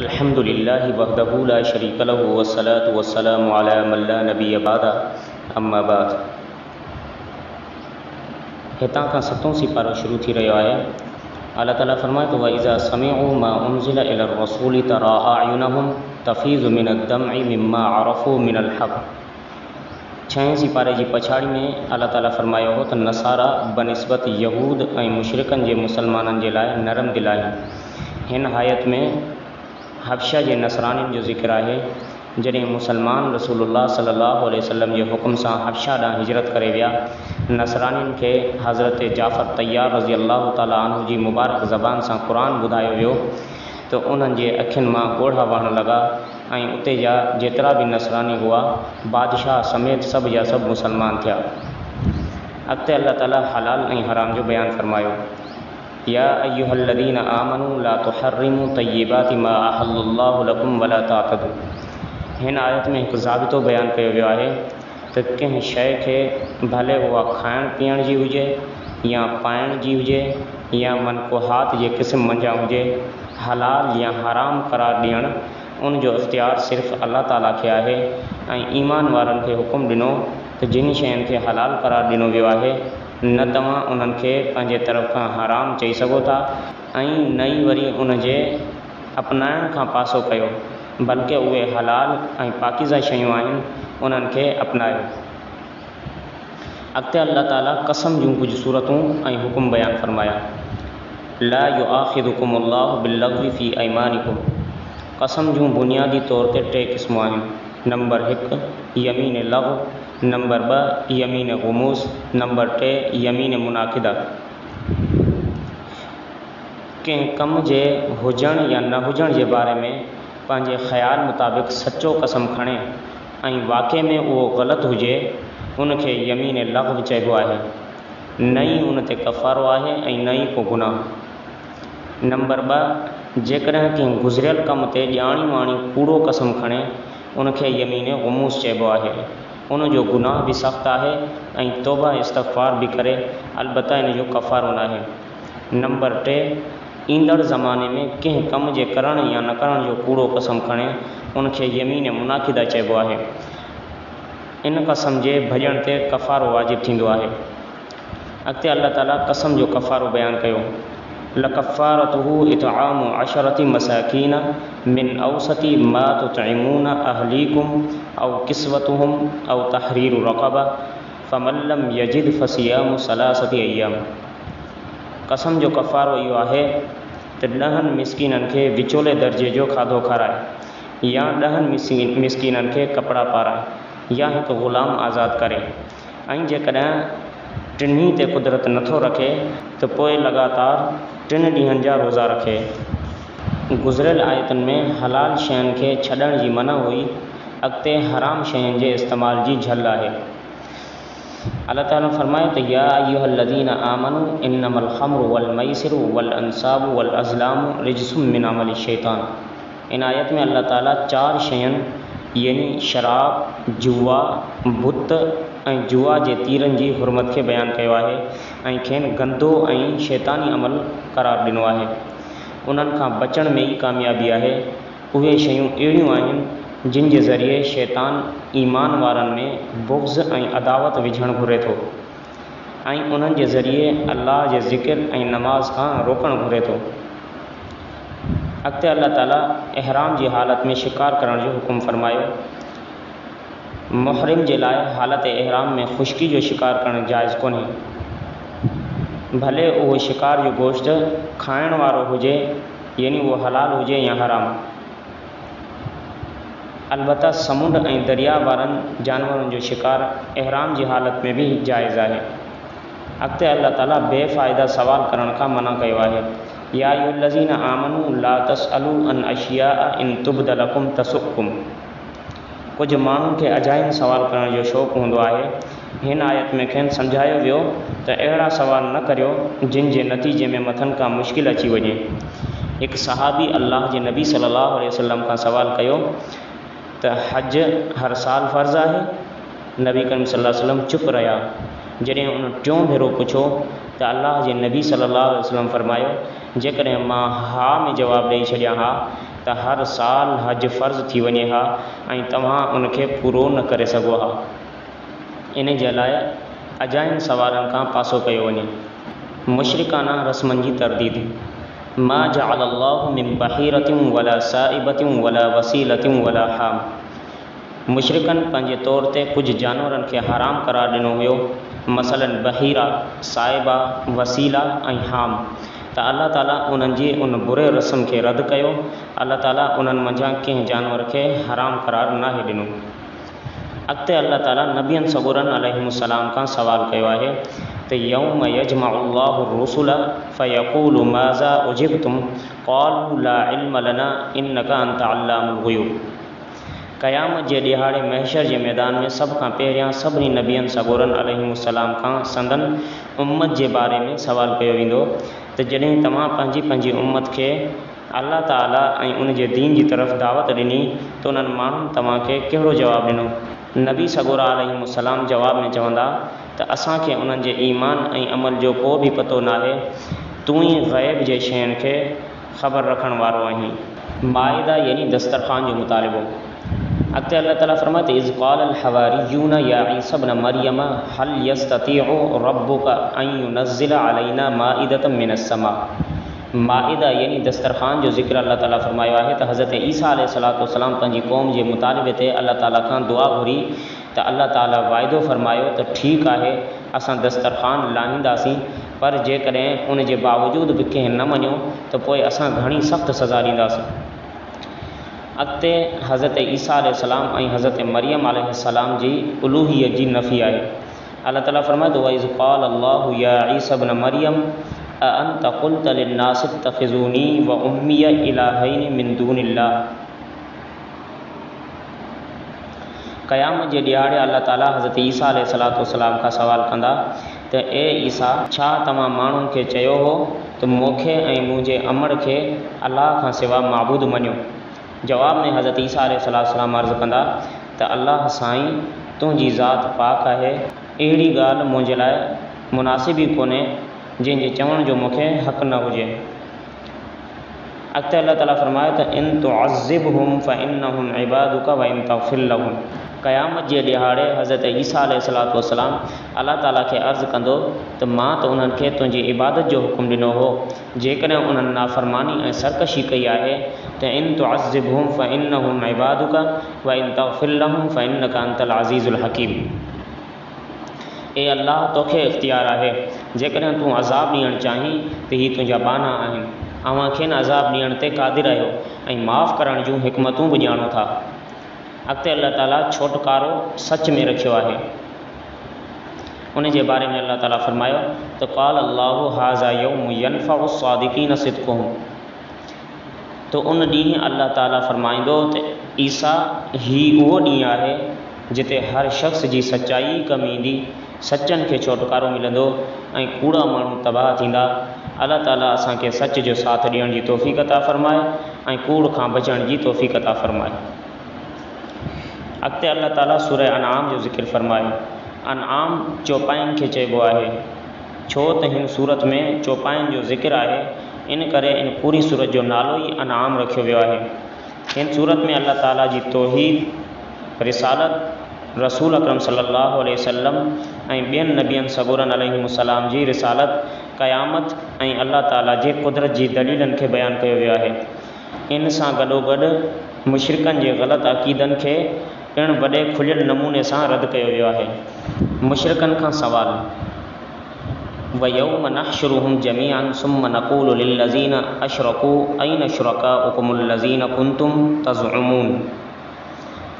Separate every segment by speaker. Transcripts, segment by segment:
Speaker 1: अल्हम्दुलिल्लाहि वहदहु ला शरीक लहु वस्सलातु वस्सलामु अला मन ला नबिय्य बअदा अम्मा बाद। हितां खां सतों सिपारो शुरू थी रहियो आहे। अल्लाह ताला फरमाए थो वइज़ा समिअू मा उनज़िल इला रसूलि तरा अयुनहुम तफ़ीज़ु मिनद दमइ मिम्मा अरफ़ू मिनल हक़। छहें सिपारे जी पछाड़ी में अल्लाह ताला फरमायो हो त नसारा बनिस्बत यहूद ऐं मुशरिकनि जे मुसलमाननि जे लाइ नरम दिल आहिनि। हिन आयत में हबशा जे नसरानियुनि जो ज़िक्र आहे। जॾहिं मुसलमान रसूलुल्लाह सल्लल्लाहु अलैहि वसल्लम जे हुक्म सां हबशा ॾांहुं हिजरत करे विया, नसरानियुनि खे हज़रत जाफ़र तैयार रज़ी अल्लाह ताला अन्हु जी मुबारक ज़बान सां क़ुरान ॿुधायो वियो त उन्हनि जे अखियुनि मां ॻोढ़ा वहणु लॻा ऐं उते जा जेतिरा बि नसरानी हुआ बादशाह समेत सभु जा सभु मुसलमान थिया। अॻिते अल्लाह ताला हलाल ऐं हराम जो बयानु फरमायो। या अय्युहल्लज़ीना आमनू ला तुहर्रिमू तय्यिबाति मा अहल्लल्लाहु लकुम वला तातदू। हिन आयत में हिकु ज़ाबितो बयानु कयो वियो आहे त कंहिं शइ खे भले उहा खाइण पीअण जी हुजे या पाइण जी हुजे या मनकुहात जे क़िस्म मंझां हुजे, हलाल या हराम करार ॾियणु उन जो इख़्तियार सिर्फ़ु अल्लाह ताला खे आहे। ऐं ईमान वारनि खे हुकुम ॾिनो त जिन शयुनि खे हलाल करार ॾिनो वियो आहे न तव्हां उन्हनि खे पंहिंजे तरफ़ खां हराम चई सघो था ऐं न ई वरी उन जे अपनाइण खां पासो कयो, बल्कि उहे हलाल ऐं पाकीज़ा शयूं आहिनि, उन्हनि खे अपनायो। अॻिते अल्लाह ताला कसम जूं कुझु सूरतूं ऐं हुकुम बयानु फरमाया। ला युआखिदुकुमुल्लाहु बिल्लग़्वी फ़ी अयमानिकुम। कसम जूं बुनियादी तौर ते टे क़िस्मूं आहिनि। नंबर 1 यमीन लग़्व, नंबर 2 यमीन गुमूस, नंबर 3 यमीन मुनाकिदा। कंहिं कम जे हुजण या न हुजण जे बारे में पंहिंजे ख़्याल मुताबिक़ सचो कसम खणे ऐं वाक़ई में उहो ग़लति हुजे, उनखे यमीन लग़्व चइबो आहे। न ई उन ते कफ़ारो आहे ऐं न ई को गुनाह। नंबर 2 जेकॾहिं कंहिं गुज़िरियल कम ते ॼाणी वाणी कूड़ो कसम खणे, उनखे यमीन गुमूस चइबो आहे। उन जो गुनाह बि सख़्तु आहे ऐं तौबा इस्तग़फ़ार बि करे, अलबत्ता इन जो कफ़ारो न आहे। नंबर 3 ईंदड़ ज़माने में कंहिं कम जे करण या न करण जो कूड़ो कसम खणे, उनखे यमीन मुनाकिदा चइबो आहे। इन कसम जे भॼण ते कफ़ारो वाजिबु थींदो आहे। अॻिते अल्लाह ताला कसम जो कफ़ारो बयानु कयो। लकफ़ारतुहु इतआमु अशरति मसाकीन मिन औसति मा तुतइमून अहलीकुम औ किस्वतुहुम औ तहरीरु रक़बा फमन लम यजिद फसियामु सलासति अय्याम। कसम जो कफ़ारो इहो आहे त 10 मिस्कीननि खे विचोले दर्जे जो खाधो खाराए या 10 मिस्कीननि खे कपिड़ा पाराए या हिकु ग़ुलाम आज़ादु करे। ऐं जेकॾहिं टिन्ही ते कुदरत नथो रखे त पोइ लगातार 3 ॾींहंनि जा रोज़ा रखे। गुज़िरियल आयतुनि में हलाल शयुनि खे छॾण जी मना हुई। अॻिते हराम शयुनि जे इस्तेमाल जी झल आहे। अल्लाह ताला फरमाए त या अय्युहल्लज़ीना आमनू इन्नमल ख़म्रु वल मैसिरु वल अंसाबु वल अज़लामु रिज्सुम मिन अमलि शैतान। इन आयत में अल्लाह ताला 4 शयुनि यानी शराब, जुआ, बुत ऐं जुआ जे तीरनि जी हुरमत खे बयानु कयो आहे ऐं खेनि गंदो ऐं शैतानी अमल करार ॾिनो आहे। उन्हनि खां बचण में ई कामयाबी आहे। उहे शयूं अहिड़ियूं आहिनि जिन जे ज़रिए शैतान ईमान वारनि में बुग़्ज़ ऐं अदावत विझणु घुरे थो ऐं उन्हनि जे ज़रिए अल्लाह जे ज़िक्र ऐं नमाज़ खां रोकणु घुरे थो। अॻिते अल्लाह ताला इहराम जी हालत में शिकार करण जो हुकुम फरमायो। मुहरिम जे लाइ हालत इहराम में ख़ुश्की जो शिकार करणु जाइज़ कोन्हे, भले उहो शिकार जो गोश्त खाइण वारो हुजे यानी उहो हलाल हुजे या हराम। अलबत्ता समुंड ऐं दरिया वारनि जानवरनि जो शिकार इहराम जी हालत में बि जाइज़ आहे। अॻिते अल्लाह ताला बेफ़ाइदा सवाल करण खां मना कयो आहे। या अय्युहल्लज़ीना आमनू ला तसअलू अन अशिया इन तुब्द लकुम तसुकुम। कुझु माण्हुनि खे अजाइन सवाल करण जो शौक़ु हूंदो आहे। हिन आयत में खेनि सम्झायो वियो त अहिड़ा सवाल न करियो जिन जे नतीजे में मथनि खां मुश्किल अची वञे। हिकु सहाबी अल्लाह जे नबी सल्लल्लाहु अलैहि वसल्लम खां सवाल कयो त हज हर साल फ़र्ज़ु आहे? नबी करीम सल्लल्लाहु अलैहि वसल्लम चुप रहिया। जॾहिं उन टियों भेरो पुछो त अल्लाह जे नबी सल्लल्लाहु अलैहि वसल्लम फरमायो जेकॾहिं मां हा में जवाबु ॾेई छॾियां हा त हर साल हज फ़र्ज़ थी वञे हा ऐं तव्हां उनखे पूरो न करे सघो हा। इन जे लाइ अजाइनि सवालनि खां पासो कयो वञे। मुशरिकाना रस्मनि जी तरदीद। मा जअल अल्लाहु मिन बहीरतिन वला साइबतिन वला वसीलतिन वला हाम। मुशरिकनि पंहिंजे तौर ते कुझु जानवरनि खे हराम करार ॾिनो हुयो, मसलन बहीरा, साइबा, वसीला ऐं हाम। त अल्लाह ताला उन्हनि जी उन बुरे रस्म खे रद्द कयो। अल्लाह ताला उन्हनि मंझां कंहिं जानवर खे हराम करार नाहे ॾिनो। अॻिते अल्लाह ताला नबियनि सगुरनि अलैहिमुस्सलाम खां सवाल कयो आहे त यौम यजमउल्लाहु रुसुल फयक़ूलु माज़ा उजिबतुम क़ालू ला इल्म लना इन्नका अंत अल्लामुल ग़ुयूब। क़यामत जे ॾिहाड़े महशर जे मैदान में सभ खां पहिरियां सभिनी नबियनि सगोरनि अलैहिमुस्सलाम खां संदन उम्मत जे बारे में सवाल कयो वेंदो त जॾहिं तव्हां पंहिंजी पंहिंजी उम्मत खे अल्लाह ताला ऐं उन जे दीन जी तरफ़ दावत ॾिनी त उन्हनि माण्हुनि तव्हांखे कहिड़ो जवाबु ॾिनो? नबी सगोरा अलैहिमुस्सलाम जवाब में चवंदा त असांखे उन्हनि जे ईमान ऐं अमल जो को बि पतो नाहे, तूं ई ग़ैब जे शयुनि खे ख़बर रखण वारो आहीं। माइदा यानी दस्तरख़ान जो मुतालिबो। अॻिते अल्लाह ताला फरमाए इज़ क़ाल अल हवारियून या ईसा इब्न मरियम हल यस्ततीउ रब्बुका अन युनज़्ज़िल अलैना माइदतम मिनस समा। माइदा यानी दस्तरख़ान जो ज़िक्र अल्लाह ताला फरमायो आहे त हज़रत ईसा अलैहिस्सलाम पंहिंजी क़ौम जे मुतालिबे ते अल्लाह ताला खां दुआ घुरी त अल्लाह ताला वाइदो फरमायो त ठीकु आहे असां दस्तरख़ान लाहींदासीं, पर जेकॾहिं उन जे बावजूदि बि कंहिं न मञियो त पोइ असां घणी सख़्तु सज़ा ॾींदासीं। अॻिते हज़रत ईसा अलैहिस्सलाम ऐं हज़रत मरियम अलैहिस्सलाम जी उलूहियत जी नफ़ी आहे। अल्लाह ताला फरमाए थो वइज़ क़ाल अल्लाहु या ईसा इब्न मरियम अअंत क़ुल्त लिन्नासि इत्तख़िज़ूनी व उम्मिय इलाहैनि मिन दूनिल्लाह। क़यामत जे ॾिहाड़े अल्लाह ताला हज़रत ईसा अलैहिस्सलाम खां सवाल कंदा त ए ईसा, छा तव्हां माण्हुनि खे चयो हो त मूंखे ऐं मुंहिंजे अमड़ खे अलाह खां सवाइ माबूद मञियो? जवाब में हज़रत ईसा अलैहिस्सलाम अर्ज़ु कंदा त अल्लाह साईं, तुंहिंजी ज़ात पाक आहे, अहिड़ी ॻाल्हि मुंहिंजे लाइ मुनासिब ई कोन्हे जंहिंजे चवण जो मूंखे हक़ु न हुजे। अॻिते अल्लाह ताला फरमाए त इन तुअज़्ज़िबहुम फ़इन्नहुम इबादुका व इन तग़फिर लहुम। क़यामत जे ॾिहाड़े हज़रत ईसा अलैहिस्सलाम अल्लाह ताला खे अर्ज़ु कंदो त मां त उन्हनि खे तुंहिंजी इबादत जो हुकुम ॾिनो हो, जेकॾहिं उन्हनि नाफ़रमानी ऐं सरकशी कई आहे त इन तुअज़्ज़िबहुम फ़इन्नहुम इबादुका व इन तग़फिर लहुम फ़इन्नका अंतल अज़ीज़ुल हकीम। ए अल्लाह, तोखे इख़्तियार आहे, जेकॾहिं तूं अज़ाब ॾियणु चाहीं त हीअ तुंहिंजा बाना आहिनि। अव्हां खे अज़ाब ॾियण ते क़ादिर आहियो ऐं माफ़ करण जूं हिकमतूं बि ॼाणो था। अॻिते अल्लाह ताला छोटकारो सच में रखियो आहे। उन जे बारे में अल्लाह ताला फरमायो त क़ाल अल्लाहु हाज़ा यौमु यनफ़उ सादिक़ीन सिद्क़ुहुम। तो उन ॾींहुं अल्लाह ताला फरमाईंदो त ईसा, ही उहो ॾींहुं आहे जिते हर शख़्स जी सचाई कमु ईंदी, सचनि खे छोटकारो मिलंदो ऐं कूड़ा माण्हू तबाह थींदा। अल्लाह ताला असांखे सच जो साथ ॾियण जी तौफ़ीक़ अता फ़रमाए ऐं कूड़ खां बचण जी तौफ़ीक़ अता फ़रमाए। अॻिते अल्लाह ताला सूरह अनआम जो ज़िक्र फ़रमाए। अनआम चौपाइनि खे चइबो आहे, छो त हिन सूरत में चौपाइनि जो ज़िक्र आहे, इन करे इन पूरी सूरत जो नालो ई अनआम रखियो वियो आहे। हिन सूरत में अल्लाह ताला जी तौहीद, रिसालत, रसूल अकरम सल्लल्लाहु अलैहि वसल्लम ऐं ॿियनि नबियनि सगोरनि अलैहिमुस्सलाम जी रिसालत, क़यामत ऐं अल्लाह ताला जे क़ुदरत जी दलीलनि खे बयानु कयो वियो आहे। इन सां गॾोगॾु मुशरिकनि जे ग़लति अक़ीदनि खे पिणु वॾे खुलियल नमूने सां रद्द कयो वियो आहे। मुशरिकनि खां सवाल व यौम नहशुरुहुम जमीअन सुम्म नक़ूलु लिल्लज़ीना अशरकू अयन शुरकाउकुमुल लज़ीना कुंतुम तज़उमून।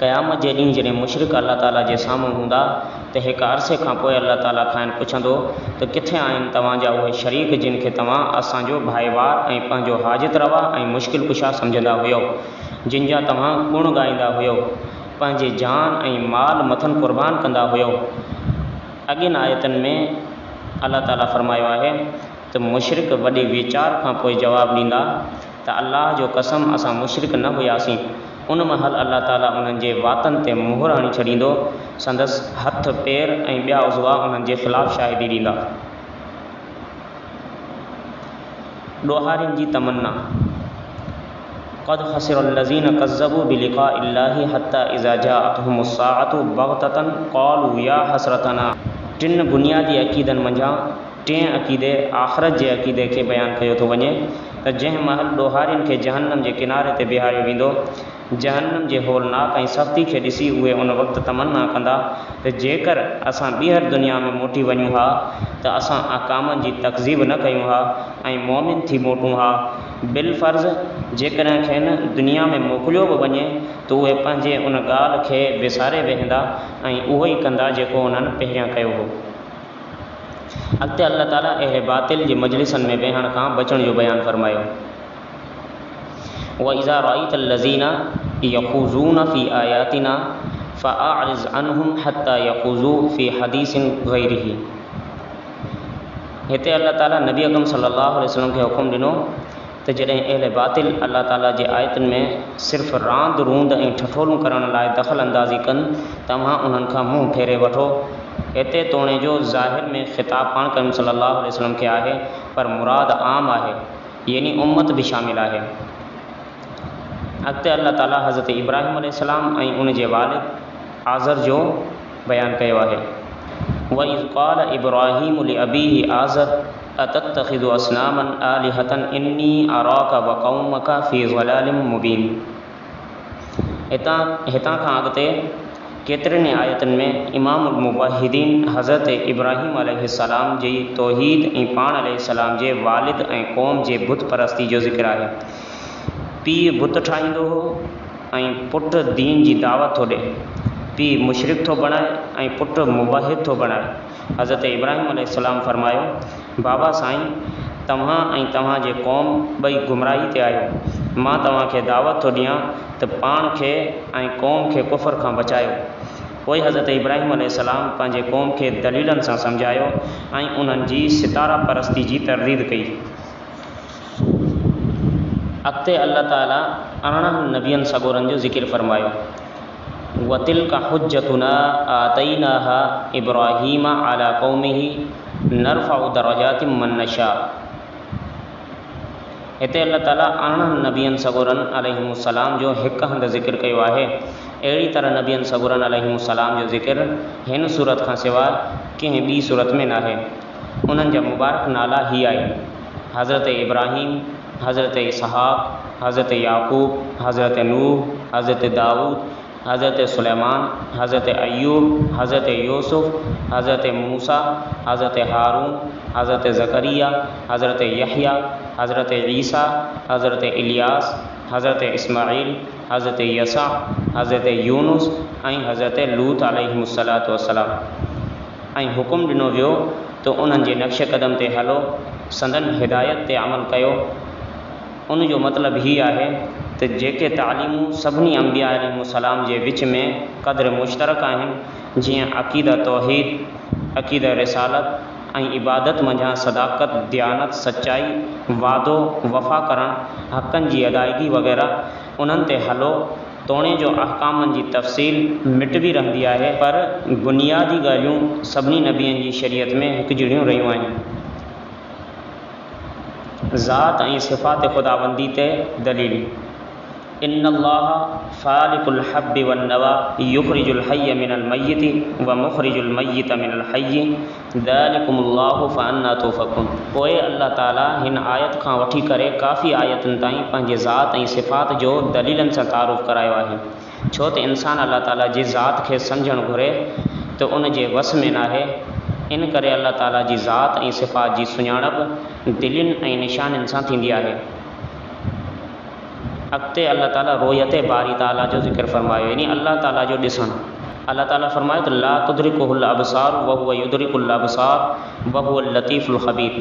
Speaker 1: क़यामत जे ॾींहुं जॾहिं मुशरिक अल्लाह ताला जे साम्हूं हूंदा त हिकु अरसे खां पोइ अल्लाह ताला खां पुछंदो त किथे आहिनि तव्हांजा उहे शरीक जिन खे तव्हां असांजो भाईवार ऐं पंहिंजो हाजत रवा ऐं मुश्किल कुशा सम्झंदा हुयो, जिन जा तव्हां गुण ॻाईंदा हुयो, पंहिंजे जान ऐं माल मथनि क़ुर्बान कंदा हुयो। अॻिन आयतनि में अल्लाह ताला फरमायो आहे त मुशरिक वॾे वीचार खां पोइ जवाबु ॾींदा त अल्लाह जो कसम, असां मुशरिक न हुयासीं। उन महिल अल्लाह ताला उन्हनि जे वातनि ते मुहर हणी छॾींदो, संदसि हथ पेर ऐं ॿिया उज़वा उन्हनि जे ख़िलाफ़ु शाहिदी ॾींदा। ॾोहारियुनि जी तमन्ना। क़द ख़सिरल्लज़ीन कज़्ज़बू बिलिक़ाइल्लाहि हत्ता इज़ा जाअतहुमुस्साअतु बग़ततन क़ालू या हसरतना। टिन बुनियादी अक़ीदनि मंझां टें अक़ीदे आख़िरत जे अक़ीदे खे बयानु कयो थो वञे त जंहिं महिल ॾोहारियुनि खे जहन्नम जे किनारे ते बीहारियो वेंदो, जहन्नम जे होलनाक ऐं सख़्ती खे ॾिसी उहे उन वक़्तु तमन्ना कंदा त जेकर असां ॿीहर दुनिया में मोटी वञूं हा त असां अहकामनि जी तकज़ीब न कयूं हा ऐं मोमिन थी मोटूं हा। बिलफ़र्ज़ जेकॾहिं खेनि दुनिया में मोकिलियो बि वञे त उहे पंहिंजे उन ॻाल्हि खे विसारे वेहंदा ऐं उहो ई कंदा जेको उन्हनि पहिरियां कयो हो। अॻिते अल्लाह ताला अहिड़े बातिल जे मजलिसनि में वेहण खां बचण जो बयानु फ़रमायो। वइज़ा रअयतल्लज़ीना यख़ूज़ून फ़ी आयातिना फ़अअरिज़ अन्हुम हत्ता यख़ूज़ू फ़ी हदीसिन ग़ैरिही। हिते अल्लाह ताला नबी अकरम सल्लल्लाहु अलैहि वसल्लम खे हुकुम ॾिनो त जॾहिं अहिड़े बातिल अल्लाह ताला जे आयतुनि में सिर्फ़ु रांदि रूंद ऐं ठठोलूं करण लाइ दख़ल अंदाज़ी कनि, तव्हां उन्हनि खां मुंहुं फेरे वठो। हिते तोणे जो ज़ाहिर में ख़िताब पाण करीम सल्लल्लाहु अलैहि वसल्लम खे आहे, पर मुराद आम आहे, यानी उम्मत बि शामिल आहे। अॻिते अल्लाह ताला हज़रत इब्राहिम अलैहिस्सलाम ऐं उन जे वालिद आज़र जो बयानु कयो आहे। वइज़ क़ाल इब्राहीमु लिअबीहि आज़र अतत्तख़िज़ु असनामन आलिहतन इन्नी अराक व क़ौमक फ़ी ज़लालिम मुबीन। हितां खां अॻिते केतिरनि आयतुनि में इमामुल मुवहिदीन हज़रत इब्राहीम अलैहिस्सलाम जी तौहीद ऐं पाण अलैहिस्सलाम जे वालिद ऐं क़ौम जे बुत परस्ती जो ज़िक्र आहे। पीउ बुत ठाहींदो हो ऐं पुटु दीन जी दावत थो ॾिए। पीउ मुशरिक थो बणाए ऐं पुटु मुवहिद थो बणाए। हज़रत इब्राहीम अलैहिस्सलाम फ़रमायो, बाबा साईं, तव्हां ऐं तव्हांजे क़ौम ॿई गुमराही ते आहियो। मां तव्हांखे दावत थो ॾियां त पाण खे ऐं क़ौम खे कुफ़र खां बचायो। पोइ हज़रत इब्राहीम अलैहिस्सलाम पंहिंजे क़ौम खे दलीलनि सां सम्झायो ऐं उन्हनि जी सितारा परस्ती जी तरदीद कई। अॻिते अल्लाह ताला 18 नबियनि सॻोरनि जो ज़िक्र फ़रमायो। वतिल्क हुज्जतुना आतैनाहा इब्राहीम अला क़ौमिही नरफ़उ दरजातिम मन नशा। हिते अल्लाह ताला 18 नबियनि सॻोरनि अलैहिमुस्सलाम जो हिकु हंधि ज़िक्र कयो आहे। अहिड़ी तरह नबियनि सॻोरनि अलैहिमुस्सलाम जो ज़िक्र हिन सूरत खां सवाइ कंहिं ॿी सूरत में न आहे। उन्हनि जा मुबारक नाला ही आहे: हज़रत इब्राहीम, हज़रत इसहाक़, हज़रत याक़ूब, हज़रत नूह, हज़रत दाऊद, हज़रत सुलेमान, हज़रत अय्यूब, हज़रत यूसुफ़, हज़रत मूसा, हज़रत हारून, हज़रत ज़करिया, हज़रत यहया, हज़रत ईसा, हज़रत इलियास, हज़रत इस्माईल, हज़रत यसा, हज़रत यूनुस ऐं हज़रत लूत अलैहिमुस्सलातु वस्सलाम। ऐं हुकुम ॾिनो वियो त उन्हनि जे नक्श क़दम ते हलो, संदन हिदायत ते अमल कयो। उन जो मतिलबु हीअ आहे त जेके तालीमूं सभिनी अंबिया अलैहिमुस्सलाम जे विच में क़द्र मुश्तरक आहिनि, जीअं अक़ीदा तौहीद, अक़ीदा रिसालत ऐं इबादत मंझां सदाक़त, दयानत, सचाई, वादो, वफ़ा करणु, हक़नि जी अदायगी वग़ैरह, उन्हनि ते हलो। तोणे जो अहकामनि जी तफ़सील मिट बि रहंदी आहे, पर बुनियादी ॻाल्हियूं सभिनी नबियनि जी शरीयत में हिकु जहिड़ियूं रहियूं आहिनि। ज़ात ऐं सिफ़ात ख़ुदाबंदी ते दलील: इन्नल्लाह फ़ालिकुल हब्बि वन नवा युख़रिजुल हय्य मिनल मय्यिति व मुख़रिजुल मय्यित मिनल हय्यि ज़ालिकुमुल्लाहु फ़अन्ना तुफ़कून। पोइ अल्लाह ताला हिन आयत खां वठी करे काफ़ी आयतुनि ताईं पंहिंजे ज़ात ऐं सिफ़ात जो दलीलनि सां तारुफ़ करायो आहे। छो त इंसान अल्लाह ताला जी ज़ात खे सम्झणु घुरे त उन जे वस में न आहे। इन करे अल्लाह ताला जी ज़ात ऐं सिफ़ात जी सुञाणप दिलनि ऐं निशाननि सां थींदी आहे। अॻिते अल्लाह ताला रोयत बारी ताला जो ज़िक्र फ़रमायो, यानी अल्लाह ताला जो ॾिसणु। अल्लाह ताला फ़रमायो त ला तुदरिकुहुल अबसार व हुव युदरिकुल अबसार व हुवल लतीफ़ुल ख़बीर।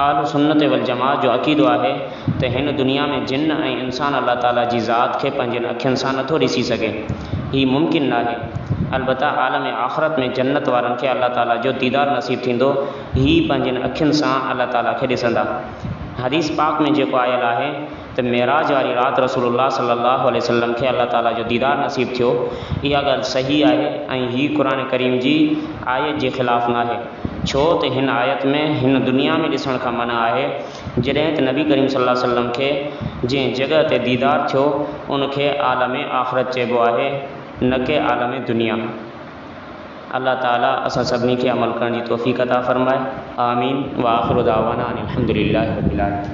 Speaker 1: आलु सुन्नत वल जमात जो अक़ीदो आहे त हिन दुनिया में जिन ऐं इंसान अल्लाह ताला जी ज़ात खे पंहिंजनि अखियुनि सां नथो ॾिसी सघे। हीउ मुमकिन न आहे। अलबत्ता आलम आख़िरत में जन्नत वारनि खे अल्लाह ताला जो दीदार नसीब थींदो। ही पंहिंजनि अखियुनि सां अल्लाह ताला खे ॾिसंदा। हदीस पाक में जेको आयल आहे त मेराज वारी राति रसूलुल्लाह सल्लल्लाहु अलैहि वसल्लम खे अल्लाह ताला जो दीदार नसीब थियो। इहा ॻाल्हि सही आहे ऐं हीअ क़ुरान करीम जी आयत जे ख़िलाफ़ु न आहे। छो त हिन आयत में हिन दुनिया में ॾिसण खां मना आहे जॾहिं त नबी करीम सल्लल्लाहु अलैहि वसल्लम खे जंहिं जॻह ते दीदार थियो उनखे आलम आख़िरत चइबो आहे, न के आलम दुनिया। अल्लाह ताला असां सभिनी खे अमल करण जी तौफ़ीक़ अता फ़रमाए। आमीन व आख़िरु दावाना अनिल हम्दुलिल्लाहि रब्बिल आलमीन।